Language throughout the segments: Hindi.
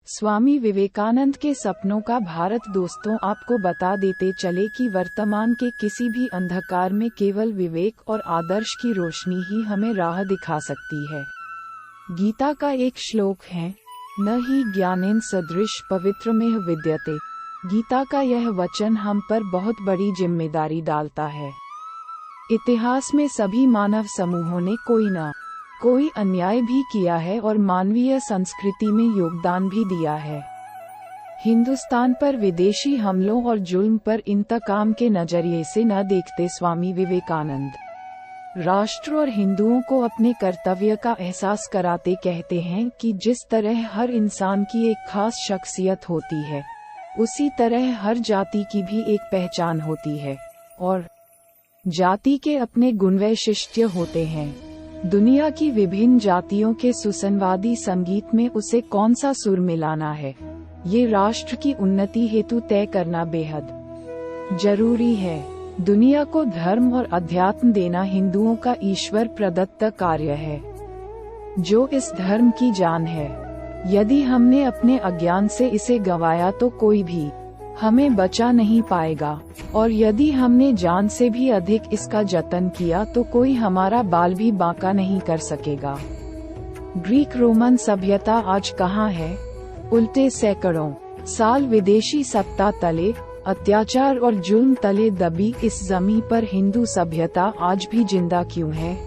स्वामी विवेकानंद के सपनों का भारत। दोस्तों, आपको बता देते चले कि वर्तमान के किसी भी अंधकार में केवल विवेक और आदर्श की रोशनी ही हमें राह दिखा सकती है। गीता का एक श्लोक है, न ही ज्ञानेन सदृश पवित्रमेह विद्यते। गीता का यह वचन हम पर बहुत बड़ी जिम्मेदारी डालता है। इतिहास में सभी मानव समूहों ने कोई अन्याय भी किया है और मानवीय संस्कृति में योगदान भी दिया है। हिंदुस्तान पर विदेशी हमलों और जुल्म पर इंतकाम के नजरिए से न देखते स्वामी विवेकानंद राष्ट्र और हिंदुओं को अपने कर्तव्य का एहसास कराते कहते हैं कि जिस तरह हर इंसान की एक खास शख्सियत होती है, उसी तरह हर जाति की भी एक पहचान होती है और जाति के अपने गुण वैशिष्ट्य होते हैं। दुनिया की विभिन्न जातियों के सुसंवादी संगीत में उसे कौन सा सुर मिलाना है, ये राष्ट्र की उन्नति हेतु तय करना बेहद जरूरी है। दुनिया को धर्म और अध्यात्म देना हिंदुओं का ईश्वर प्रदत्त कार्य है, जो इस धर्म की जान है। यदि हमने अपने अज्ञान से इसे गंवाया तो कोई भी हमें बचा नहीं पाएगा, और यदि हमने जान से भी अधिक इसका जतन किया तो कोई हमारा बाल भी बांका नहीं कर सकेगा। ग्रीक रोमन सभ्यता आज कहाँ है? उल्टे सैकड़ों साल विदेशी सत्ता तले, अत्याचार और जुल्म तले दबी इस जमीन पर हिंदू सभ्यता आज भी जिंदा क्यों है?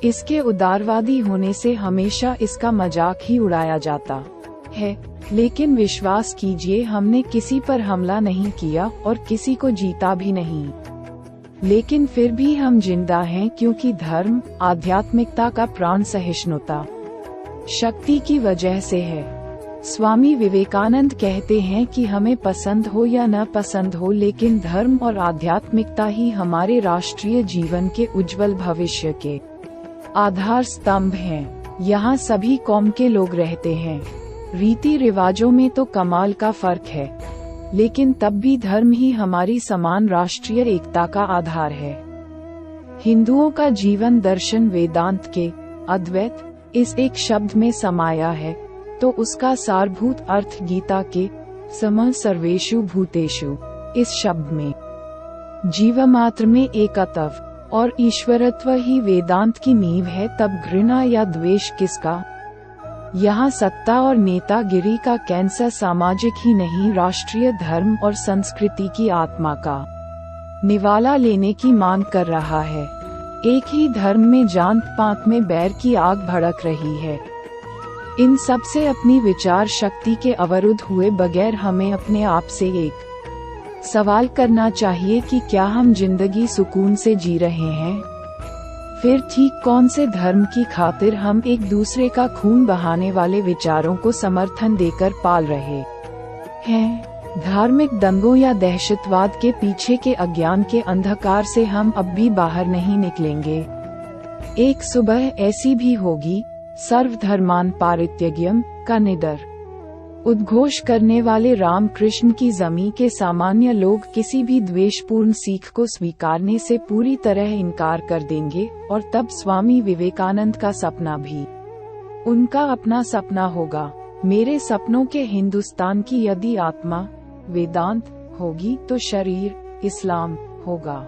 इसके उदारवादी होने से हमेशा इसका मजाक ही उड़ाया जाता है, लेकिन विश्वास कीजिए, हमने किसी पर हमला नहीं किया और किसी को जीता भी नहीं, लेकिन फिर भी हम जिंदा हैं क्योंकि धर्म, आध्यात्मिकता का प्राण सहिष्णुता शक्ति की वजह से है। स्वामी विवेकानंद कहते हैं कि हमें पसंद हो या न पसंद हो, लेकिन धर्म और आध्यात्मिकता ही हमारे राष्ट्रीय जीवन के उज्जवल भविष्य के आधार स्तंभ हैं। यहाँ सभी कौम के लोग रहते हैं। रीति रिवाजों में तो कमाल का फर्क है, लेकिन तब भी धर्म ही हमारी समान राष्ट्रीय एकता का आधार है। हिंदुओं का जीवन दर्शन वेदांत के अद्वैत इस एक शब्द में समाया है, तो उसका सारभूत अर्थ गीता के समः सर्वेषु भूतेषु इस शब्द में जीवमात्र में एकत्व और ईश्वरत्व ही वेदांत की नींव है। तब घृणा या द्वेष किसका? यहाँ सत्ता और नेतागिरी का कैंसर सामाजिक ही नहीं, राष्ट्रीय धर्म और संस्कृति की आत्मा का निवाला लेने की मांग कर रहा है। एक ही धर्म में जात पात में बैर की आग भड़क रही है। इन सब से अपनी विचार शक्ति के अवरुद्ध हुए बगैर हमें अपने आप से एक सवाल करना चाहिए कि क्या हम जिंदगी सुकून से जी रहे हैं? फिर ठीक कौन से धर्म की खातिर हम एक दूसरे का खून बहाने वाले विचारों को समर्थन देकर पाल रहे हैं? धार्मिक दंगों या दहशतवाद के पीछे के अज्ञान के अंधकार से हम अब भी बाहर नहीं निकलेंगे। एक सुबह ऐसी भी होगी, सर्वधर्मान परित्यज्यम का निडर उद्घोष करने वाले रामकृष्ण की जमी के सामान्य लोग किसी भी द्वेषपूर्ण सीख को स्वीकारने से पूरी तरह इनकार कर देंगे, और तब स्वामी विवेकानंद का सपना भी उनका अपना सपना होगा। मेरे सपनों के हिंदुस्तान की यदि आत्मा वेदांत होगी तो शरीर इस्लाम होगा।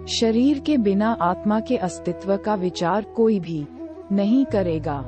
शरीर के बिना आत्मा के अस्तित्व का विचार कोई भी नहीं करेगा।